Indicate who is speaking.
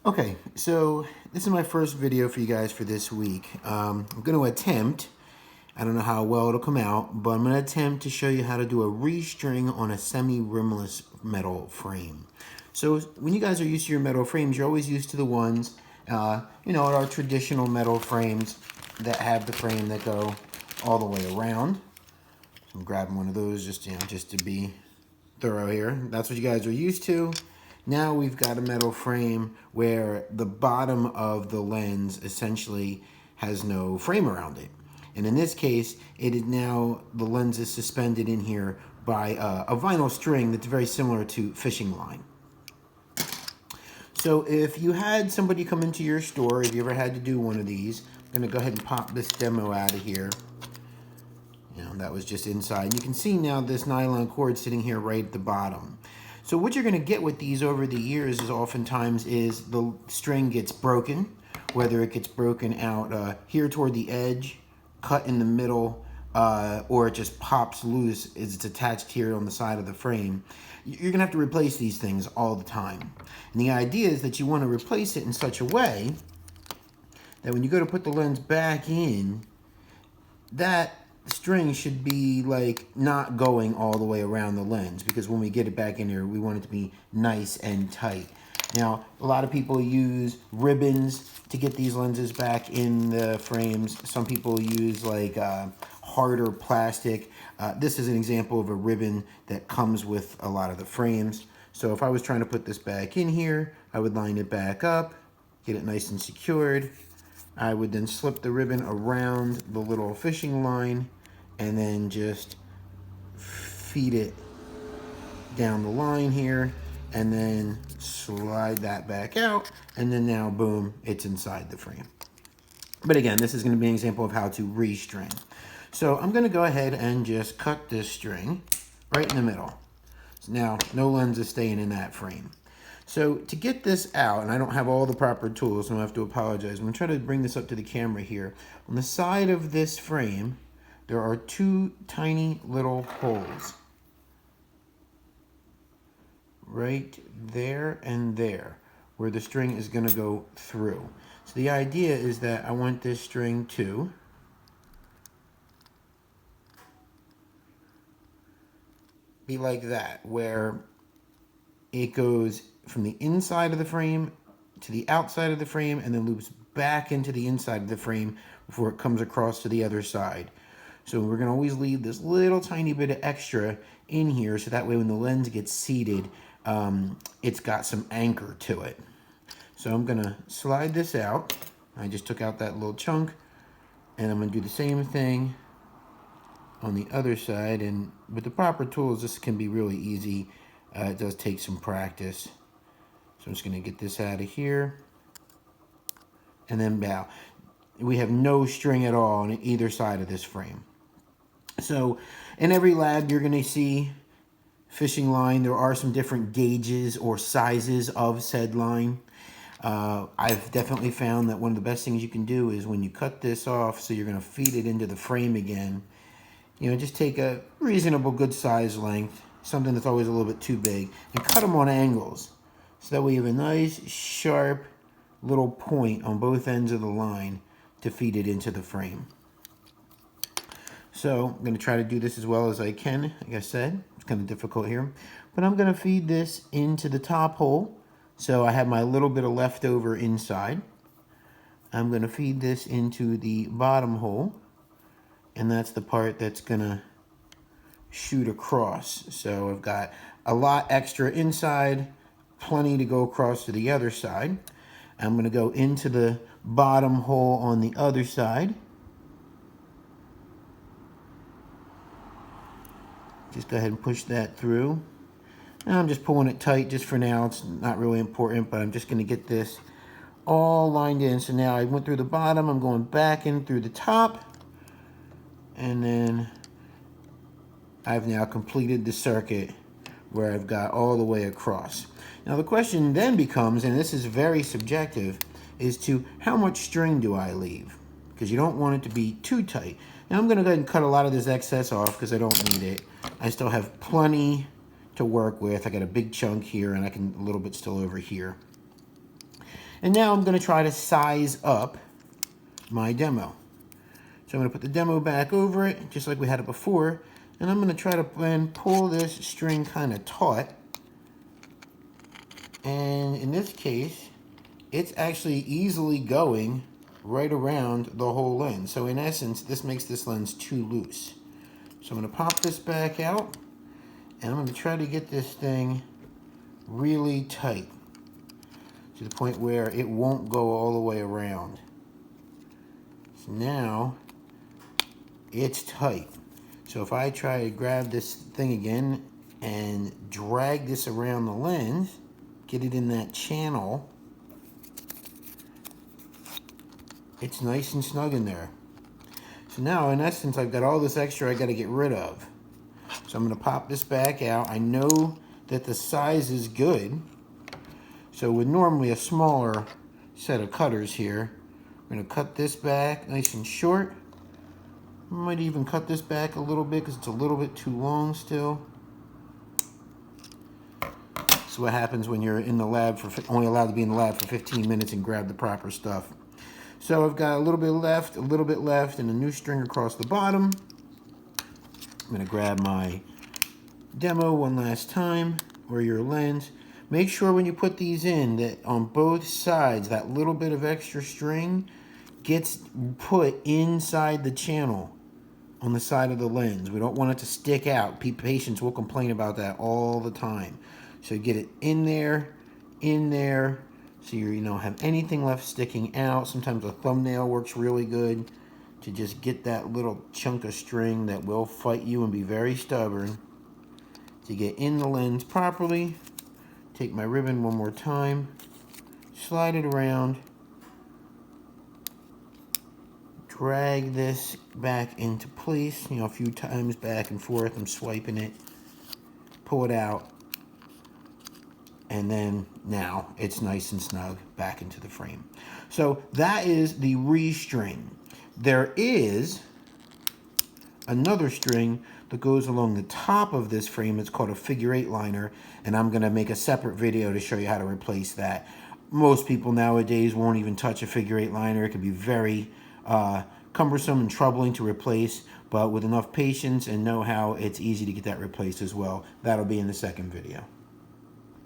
Speaker 1: Okay, so this is my first video for you guys for this week. I'm going to attempt, I don't know how well it'll come out, but I'm going to attempt to show you how to do a restring on a semi-rimless metal frame. So when you guys are used to your metal frames, you're always used to the ones, our traditional metal frames that have the frame that go all the way around. So I'm grabbing one of those just to be thorough here. That's what you guys are used to. Now we've got a metal frame where the bottom of the lens essentially has no frame around it. And in this case, it is now, the lens is suspended in here by a vinyl string that's very similar to fishing line. So if you had somebody come into your store, if you ever had to do one of these, I'm gonna go ahead and pop this demo out of here. That was just inside. You can see now this nylon cord sitting here right at the bottom. So what you're gonna get with these over the years is oftentimes is the string gets broken, whether it gets broken out here toward the edge, cut in the middle, or it just pops loose as it's attached here on the side of the frame. You're gonna have to replace these things all the time. And the idea is that you wanna replace it in such a way that when you go to put the lens back in, that string should be like not going all the way around the lens, because when we get it back in here, we want it to be nice and tight. Now, a lot of people use ribbons to get these lenses back in the frames. Some people use like harder plastic. This is an example of a ribbon that comes with a lot of the frames. So if I was trying to put this back in here, I would line it back up, get it nice and secured. I would then slip the ribbon around the little fishing line and then just feed it down the line here and then slide that back out, and then now boom, it's inside the frame. But again, this is going to be an example of how to restring. So I'm going to go ahead and just cut this string right in the middle. So now no lens is staying in that frame. So to get this out, and I don't have all the proper tools, so I have to apologize. I'm going to try to bring this up to the camera here. On the side of this frame, there are two tiny little holes. Right there and there, where the string is going to go through. So the idea is that I want this string to be like that, where it goes from the inside of the frame to the outside of the frame and then loops back into the inside of the frame before it comes across to the other side. So we're going to always leave this little tiny bit of extra in here so that way when the lens gets seated, it's got some anchor to it. So I'm going to slide this out. I just took out that little chunk, and I'm going to do the same thing on the other side. And with the proper tools, this can be really easy. It does take some practice. So I'm just going to get this out of here. And then now we have no string at all on either side of this frame. So in every lab, you're going to see fishing line. There are some different gauges or sizes of said line. I've definitely found that one of the best things you can do is when you cut this off, so you're going to feed it into the frame again, just take a reasonable good size length, something that's always a little bit too big, and cut them on angles. So that way you have a nice, sharp little point on both ends of the line to feed it into the frame. So I'm going to try to do this as well as I can. Like I said, it's kind of difficult here. But I'm going to feed this into the top hole. So I have my little bit of leftover inside. I'm going to feed this into the bottom hole. And that's the part that's going to shoot across. So I've got a lot extra inside, plenty to go across to the other side. I'm going to go into the bottom hole on the other side. Just go ahead and push that through. Now I'm just pulling it tight just for now. It's not really important, but I'm just going to get this all lined in. So now I went through the bottom. I'm going back in through the top. And then I've now completed the circuit where I've got all the way across. Now the question then becomes, and this is very subjective, is to how much string do I leave? Because you don't want it to be too tight. Now I'm going to go ahead and cut a lot of this excess off because I don't need it. I still have plenty to work with. I got a big chunk here and a little bit still over here. And now I'm going to try to size up my demo. So I'm going to put the demo back over it, just like we had it before. And I'm going to try to then pull this string kind of taut. And in this case, it's actually easily going right around the whole lens. So in essence, this makes this lens too loose. So I'm going to pop this back out, and I'm going to try to get this thing really tight to the point where it won't go all the way around. So now it's tight. So if I try to grab this thing again and drag this around the lens, get it in that channel, it's nice and snug in there. So now in essence, I've got all this extra I got to get rid of. So I'm going to pop this back out. I know that the size is good. So with normally a smaller set of cutters here, I'm going to cut this back nice and short. I might even cut this back a little bit because it's a little bit too long still. That's what happens when you're in the lab for only allowed to be in the lab for 15 minutes and grab the proper stuff. So I've got a little bit left, and a new string across the bottom. I'm going to grab my demo one last time, or your lens. Make sure when you put these in that on both sides, that little bit of extra string gets put inside the channel on the side of the lens. We don't want it to stick out. Patients will complain about that all the time. So get it in there, so you don't have anything left sticking out. Sometimes a thumbnail works really good to just get that little chunk of string that will fight you and be very stubborn. To get in the lens properly, take my ribbon one more time, slide it around, drag this back into place, a few times back and forth. I'm swiping it, pull it out, and then now it's nice and snug back into the frame. So that is the restring. There is another string that goes along the top of this frame. It's called a figure 8 liner, and I'm going to make a separate video to show you how to replace that. Most people nowadays won't even touch a figure 8 liner. It can be very cumbersome and troubling to replace, but with enough patience and know-how, it's easy to get that replaced as well. That'll be in the second video.